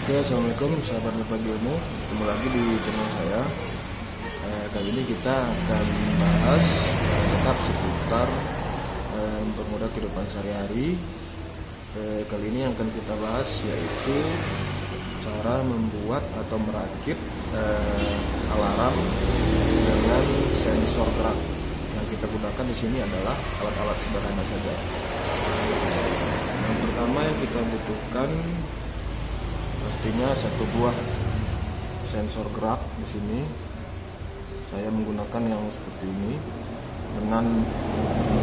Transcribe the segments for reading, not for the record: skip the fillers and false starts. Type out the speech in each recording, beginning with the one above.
Oke, assalamualaikum sahabat berbagi ilmu, ketemu lagi di channel saya. Kali ini kita akan bahas tetap seputar mempermudah kehidupan sehari-hari. Kali ini yang akan kita bahas yaitu cara membuat atau merakit alarm dengan sensor gerak. Yang kita gunakan di sini adalah alat-alat sederhana saja. Yang pertama yang kita butuhkan pastinya satu buah sensor gerak. Di sini saya menggunakan yang seperti ini dengan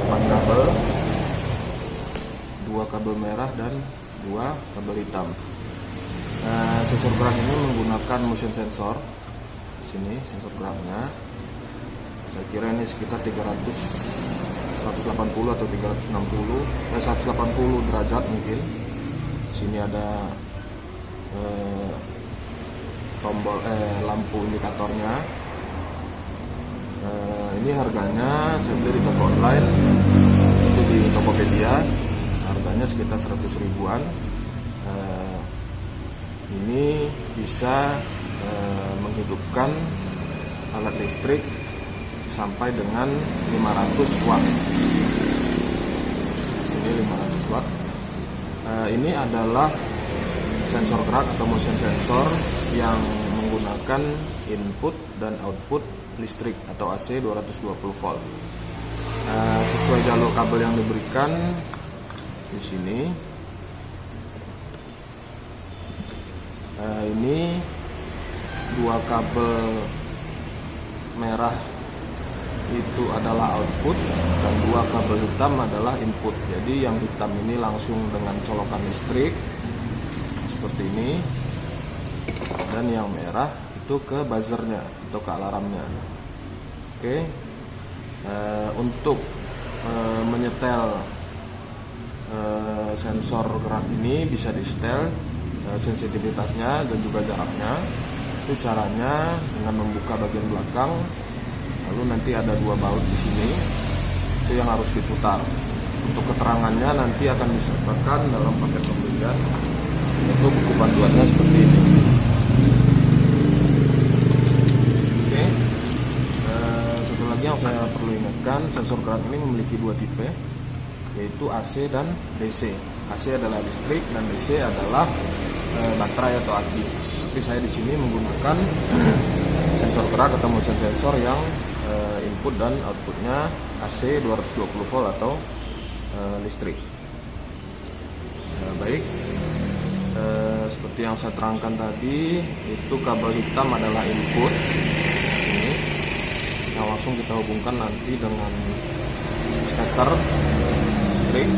4 kabel, 2 kabel merah dan 2 kabel hitam. Sensor gerak ini menggunakan motion sensor. Di sini sensor geraknya, saya kira ini sekitar 180 atau 180 derajat mungkin. Di sini ada tombol lampu indikatornya. Ini harganya saya beli di toko online, itu di Tokopedia, harganya sekitar 100 ribuan. Ini bisa menghidupkan alat listrik sampai dengan 500 watt. Sini 500 watt. Ini adalah sensor gerak atau motion sensor yang menggunakan input dan output listrik atau AC 220 volt. Sesuai jalur kabel yang diberikan di sini. Ini 2 kabel merah itu adalah output dan 2 kabel hitam adalah input. Jadi yang hitam ini langsung dengan colokan listrik seperti ini, dan yang merah itu ke buzzernya atau ke alarmnya. Oke, untuk menyetel sensor gerak ini bisa di setel sensitivitasnya dan juga jaraknya. Itu caranya dengan membuka bagian belakang, lalu nanti ada 2 baut di sini, itu yang harus diputar. Untuk keterangannya nanti akan disertakan dalam paket pembelian, itu buku panduannya seperti ini. Oke, satu lagi yang saya perlu ingatkan, sensor gerak ini memiliki 2 tipe, yaitu AC dan DC. AC adalah listrik dan DC adalah baterai atau aki. Tapi saya di sini menggunakan sensor gerak atau motion sensor yang input dan outputnya AC 220 volt atau listrik. Baik, seperti yang saya terangkan tadi, itu kabel hitam adalah input ini, yang langsung kita hubungkan nanti dengan steker listrik.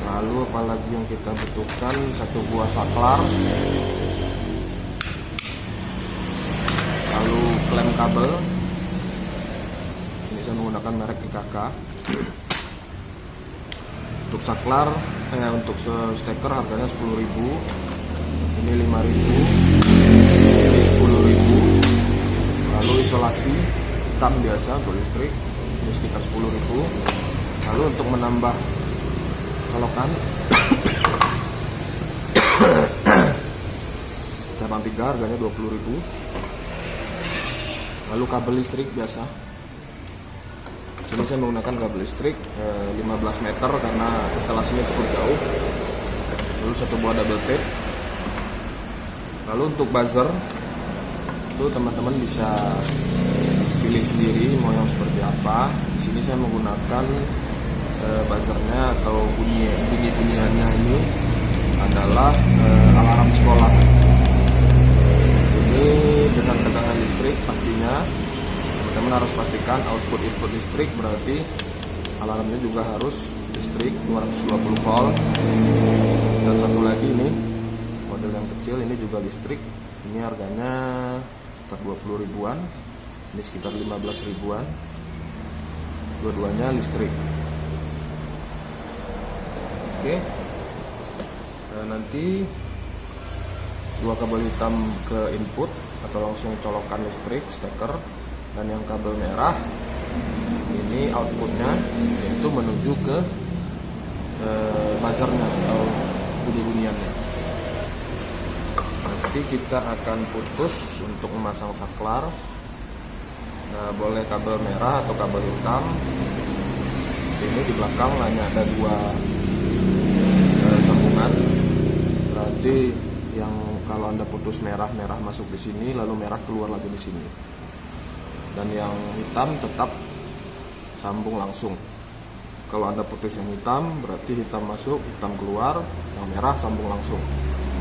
Lalu apalagi yang kita butuhkan, satu buah saklar, lalu klem kabel. Ini saya menggunakan merek IKK. Untuk saklar, untuk steker harganya 10.000, ini 5.000, ini 10.000. Lalu isolasi hitam biasa untuk listrik, ini sekitar 10.000. Lalu untuk menambah colokan cabang 3 harganya 20.000. Lalu kabel listrik biasa, sini saya menggunakan kabel listrik 15 meter karena instalasinya cukup jauh. Lalu satu buah double tape. Lalu untuk buzzer itu teman-teman bisa pilih sendiri mau yang seperti apa. Di sini saya menggunakan buzzernya atau bunyi-bunyiannya ini adalah alarm sekolah. Ini dengan tegangan listrik pastinya. Teman-teman harus pastikan output input listrik, berarti alarmnya juga harus listrik 220 volt. Dan satu lagi ini model yang kecil, ini juga listrik. Ini harganya sekitar 20 ribuan, ini sekitar 15 ribuan. Dua-duanya listrik. Oke, nanti 2 kabel hitam ke input atau langsung colokan listrik steker, dan yang kabel merah ini outputnya, yaitu menuju ke buzzernya atau bunyi-bunyiannya. nanti kita akan putus untuk memasang saklar. Boleh kabel merah atau kabel hitam. Ini di belakang hanya ada dua sambungan. Berarti yang kalau Anda putus merah masuk di sini, lalu merah keluar lagi di sini. Dan yang hitam tetap sambung langsung. Kalau Anda putus yang hitam, berarti hitam masuk, hitam keluar, yang merah sambung langsung.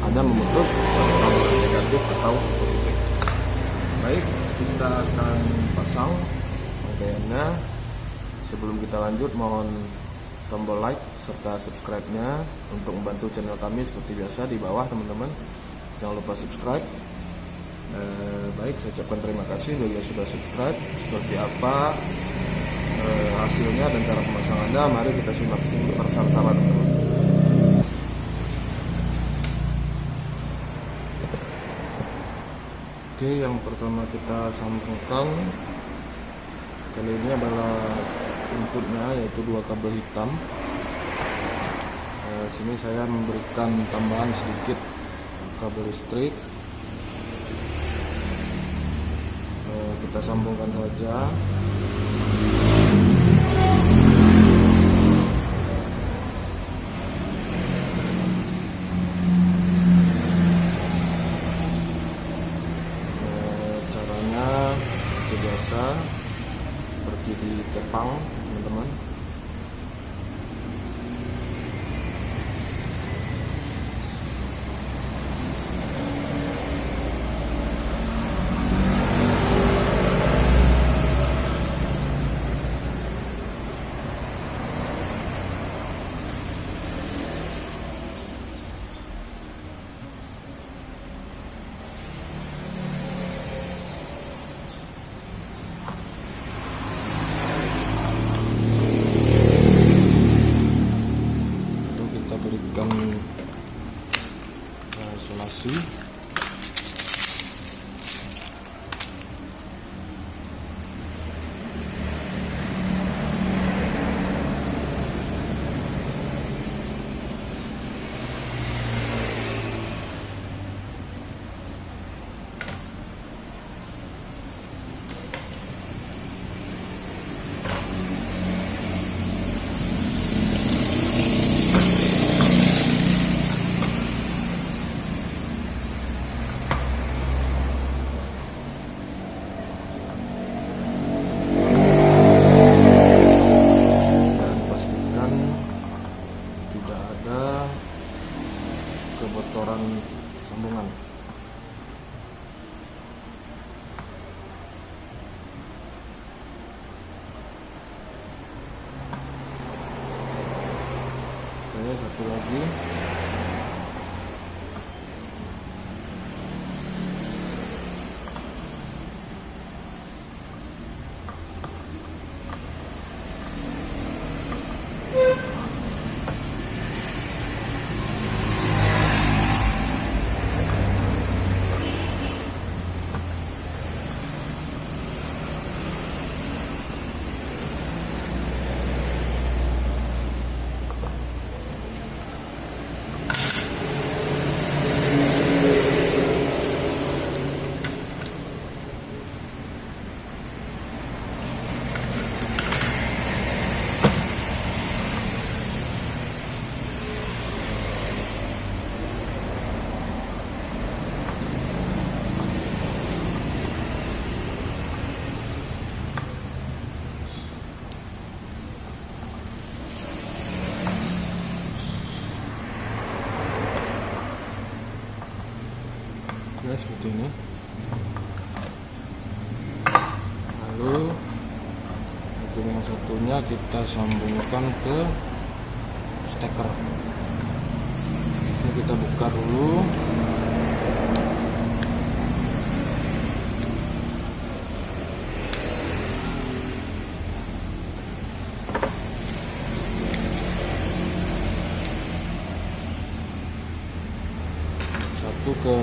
Anda memutus kabel negatif atau positif. Baik, kita akan pasang rangkaiannya. Sebelum kita lanjut, mohon tombol like serta subscribe-nya untuk membantu channel kami seperti biasa di bawah, teman-teman. Jangan lupa subscribe. Baik, saya ucapkan terima kasih bagi yang sudah subscribe. Seperti apa hasilnya dan cara pemasangannya, mari kita simak bersama-sama, teman-teman. Oke, yang pertama kita sambungkan kali ini adalah inputnya, yaitu dua kabel hitam. Sini saya memberikan tambahan sedikit kabel listrik. Kita sambungkan saja. Caranya seperti biasa, seperti di kepang, teman-teman. Berikan isolasi. Kebocoran sambungan. Oke, satu lagi. Ya, seperti ini. Lalu untuk yang satunya kita sambungkan ke steker. Ini kita buka dulu. Satu ke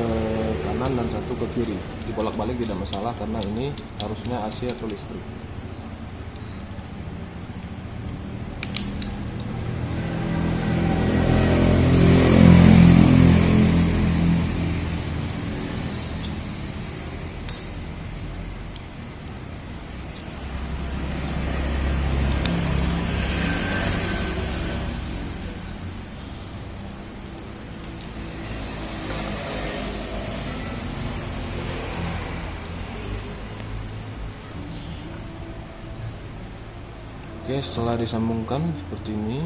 kanan dan satu ke kiri, dibolak-balik tidak masalah karena ini harusnya AC atau listrik. Oke, setelah disambungkan seperti ini,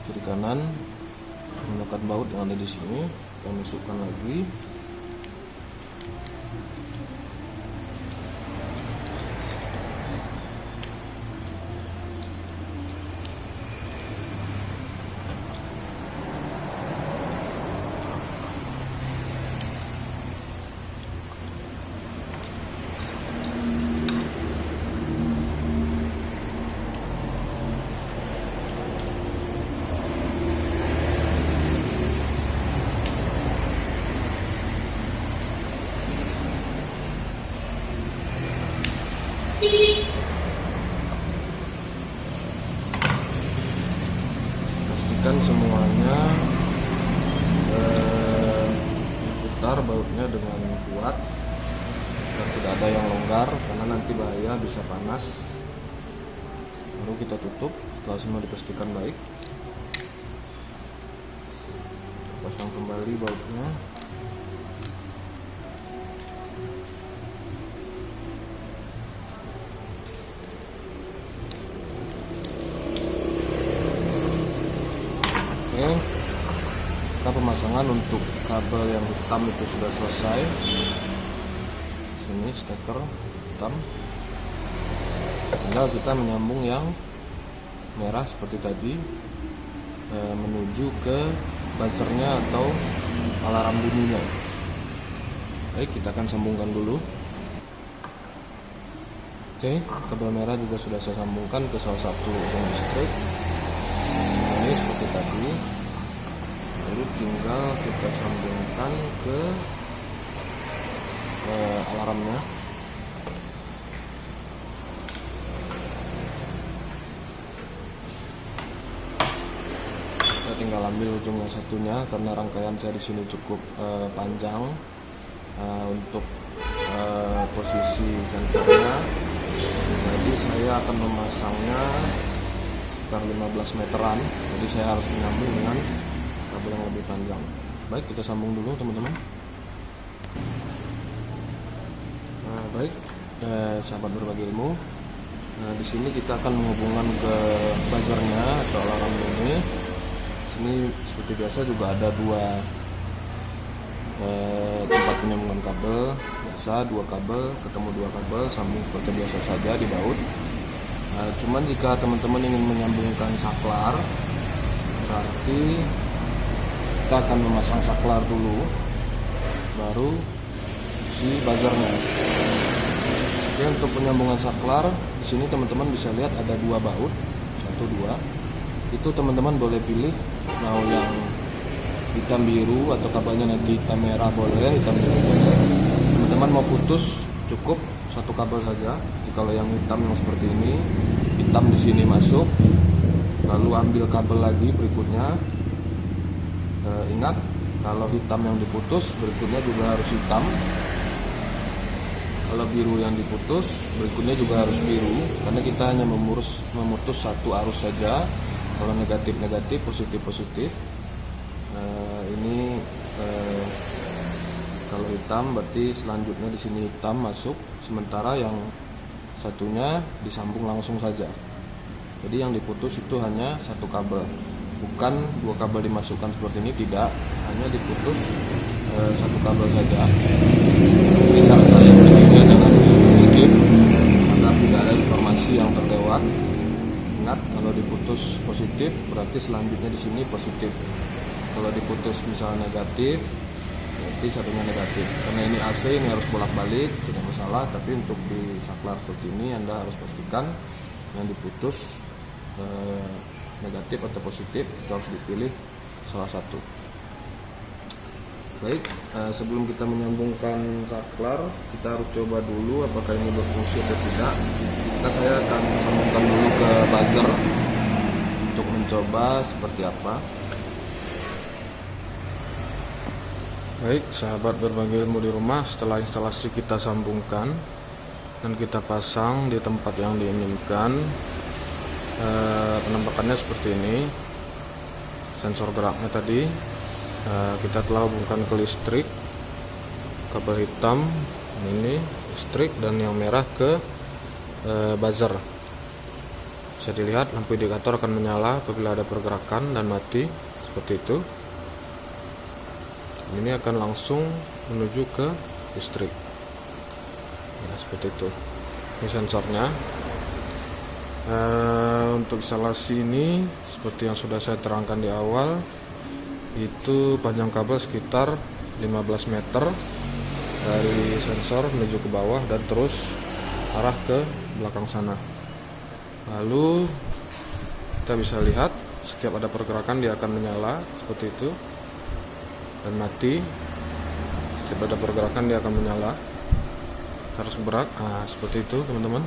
kiri kanan menggunakan baut yang ada di sini, kita masukkan lagi. Pastikan semuanya diputar bautnya dengan kuat dan tidak ada yang longgar, karena nanti bahaya bisa panas. Lalu kita tutup setelah semua dipastikan baik. Pasang kembali bautnya. Oke, kita pemasangan untuk kabel yang hitam itu sudah selesai. Sini steker hitam, tinggal kita menyambung yang merah seperti tadi, menuju ke buzzernya atau alarm bunyinya. Baik, kita akan sambungkan dulu. Oke, kabel merah juga sudah saya sambungkan ke salah satu ujung listrik. Ini seperti tadi, lalu tinggal kita sambungkan ke alarmnya. Saya tinggal ambil ujung yang satunya karena rangkaian saya di sini cukup panjang untuk posisi sensornya. Jadi saya akan memasangnya sekitar 15 meteran, jadi saya harus menyambung dengan kabel yang lebih panjang. Baik, kita sambung dulu teman-teman. Baik, sahabat berbagi ilmu. Di sini kita akan menghubungkan ke buzzernya atau alarm bunyi. Sini seperti biasa juga ada dua tempat penyambungan kabel. Biasa dua kabel, ketemu dua kabel, sambung seperti biasa saja di baut. Cuman jika teman-teman ingin menyambungkan saklar, berarti kita akan memasang saklar dulu, baru si buzzernya. Oke, untuk penyambungan saklar di sini teman-teman bisa lihat ada dua baut, 1, 2. Itu teman-teman boleh pilih mau yang hitam biru atau kabelnya nanti hitam merah boleh, hitam biru boleh. Teman-teman mau putus cukup satu kabel saja. Kalau yang hitam yang seperti ini, hitam di sini masuk, lalu ambil kabel lagi berikutnya. Ingat, kalau hitam yang diputus berikutnya juga harus hitam. Kalau biru yang diputus berikutnya juga harus biru, karena kita hanya memutus satu arus saja. Kalau negatif, positif. Ini kalau hitam berarti selanjutnya di sini hitam masuk, sementara yang satunya disambung langsung saja. Jadi yang diputus itu hanya satu kabel, bukan dua kabel dimasukkan seperti ini, tidak, hanya diputus satu kabel saja. Jadi saran saya videonya jangan di skip agar tidak ada informasi yang terlewat. Ingat, kalau diputus positif berarti selanjutnya di sini positif. Kalau diputus misalnya negatif, berarti satunya negatif. Karena ini AC, ini harus bolak-balik, tidak masalah. Tapi untuk di saklar seperti ini Anda harus pastikan yang diputus negatif atau positif, itu harus dipilih salah satu. Baik, sebelum kita menyambungkan saklar, kita harus coba dulu apakah ini berfungsi atau tidak. Saya akan sambungkan dulu ke buzzer untuk mencoba seperti apa. Baik, sahabat berbagi ilmu di rumah, setelah instalasi kita sambungkan dan kita pasang di tempat yang diinginkan. Penampakannya seperti ini. Sensor geraknya tadi kita telah hubungkan ke listrik, kabel hitam ini listrik dan yang merah ke buzzer. Bisa dilihat lampu indikator akan menyala apabila ada pergerakan dan mati seperti itu. Ini akan langsung menuju ke listrik. Ya, seperti itu. Ini sensornya. Untuk instalasi ini seperti yang sudah saya terangkan di awal, itu panjang kabel sekitar 15 meter dari sensor menuju ke bawah dan terus arah ke belakang sana. Lalu kita bisa lihat setiap ada pergerakan dia akan menyala seperti itu dan mati. Setiap ada pergerakan dia akan menyala. Harus berat, seperti itu teman-teman.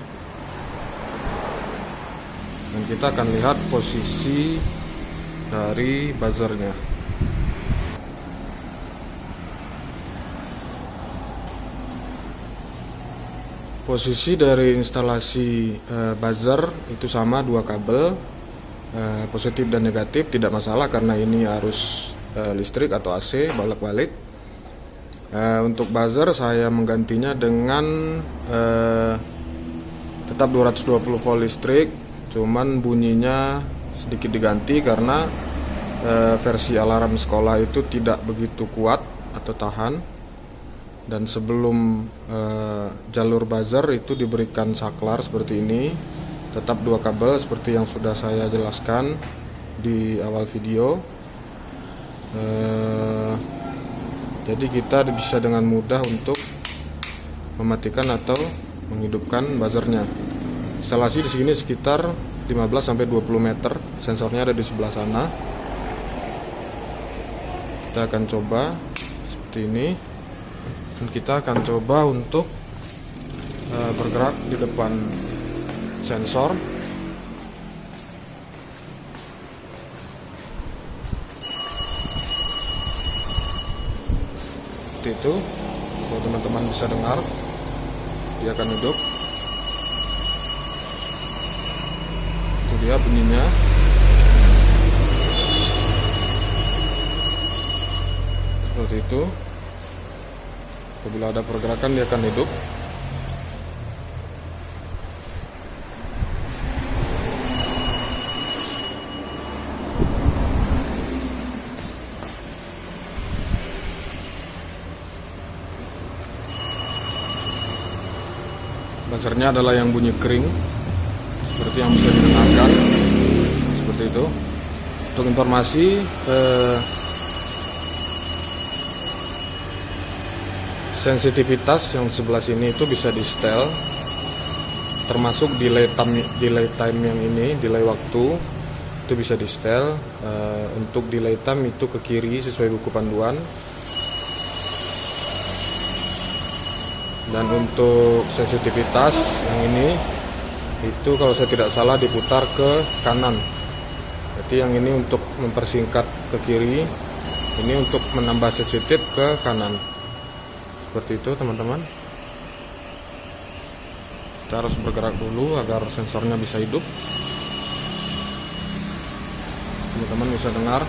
Dan kita akan lihat posisi dari buzzernya. Posisi dari instalasi buzzer itu sama, dua kabel, positif dan negatif, tidak masalah karena ini arus listrik atau AC bolak-balik. Untuk buzzer saya menggantinya dengan tetap 220 volt listrik, cuman bunyinya sedikit diganti karena versi alarm sekolah itu tidak begitu kuat atau tahan. Dan sebelum jalur buzzer itu diberikan saklar seperti ini, tetap dua kabel seperti yang sudah saya jelaskan di awal video. Jadi kita bisa dengan mudah untuk mematikan atau menghidupkan buzzernya. Instalasi di sini sekitar 15-20 meter, sensornya ada di sebelah sana. Kita akan coba seperti ini. Dan kita akan coba untuk bergerak di depan sensor. Seperti itu. Kalau teman-teman bisa dengar, dia akan hidup. Itu dia bunyinya. Seperti itu. Apabila ada pergerakan dia akan hidup. Buzzernya adalah yang bunyi kering, seperti yang bisa didengarkan. Seperti itu. Untuk informasi, sensitivitas yang sebelah sini itu bisa di setel, termasuk delay time yang ini, delay waktu itu bisa di setel. Untuk delay time itu ke kiri sesuai buku panduan, dan untuk sensitivitas yang ini itu kalau saya tidak salah diputar ke kanan. Jadi yang ini untuk mempersingkat ke kiri, ini untuk menambah sensitif ke kanan. Seperti itu teman-teman. Kita harus bergerak dulu agar sensornya bisa hidup. Teman-teman bisa dengar.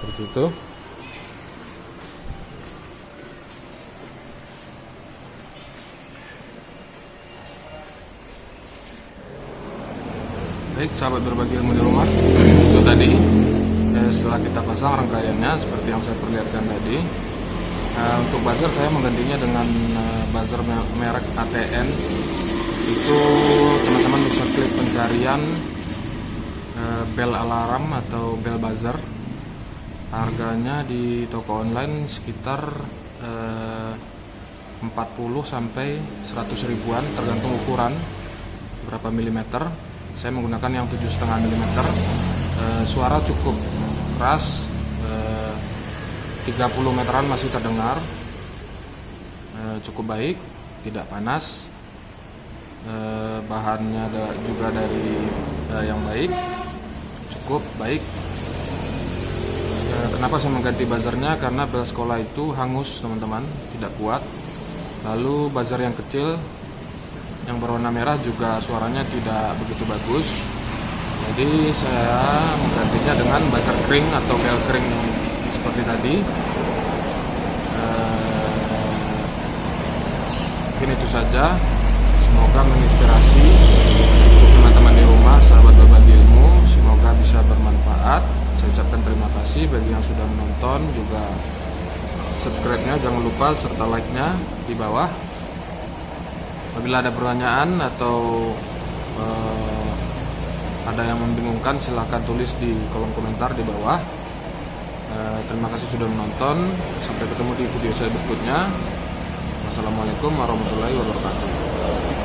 Seperti itu. Baik sahabat berbagi ilmu di rumah, itu tadi setelah kita pasang rangkaiannya seperti yang saya perlihatkan tadi. Untuk buzzer saya menggantinya dengan buzzer merek ATN. Itu teman-teman bisa klik pencarian bell alarm atau bell buzzer. Harganya di toko online sekitar 40 sampai 100 ribuan tergantung ukuran berapa milimeter. Saya menggunakan yang 7,5 mm. Suara cukup keras, 30 meteran masih terdengar, cukup baik, tidak panas. Bahannya juga dari yang baik, cukup baik. Kenapa saya mengganti buzzernya? Karena bel sekolah itu hangus teman-teman, tidak kuat. Lalu buzzer yang kecil yang berwarna merah juga suaranya tidak begitu bagus. Jadi saya menggantinya dengan buzzer kering atau bel kering seperti tadi. Mungkin itu saja. Semoga menginspirasi untuk teman-teman di rumah, sahabat berbagi ilmu. Semoga bisa bermanfaat. Saya ucapkan terima kasih bagi yang sudah menonton, juga subscribe-nya jangan lupa, serta like-nya di bawah. Apabila ada pertanyaan atau ada yang membingungkan, silahkan tulis di kolom komentar di bawah. Terima kasih sudah menonton. Sampai ketemu di video saya berikutnya. Wassalamualaikum warahmatullahi wabarakatuh.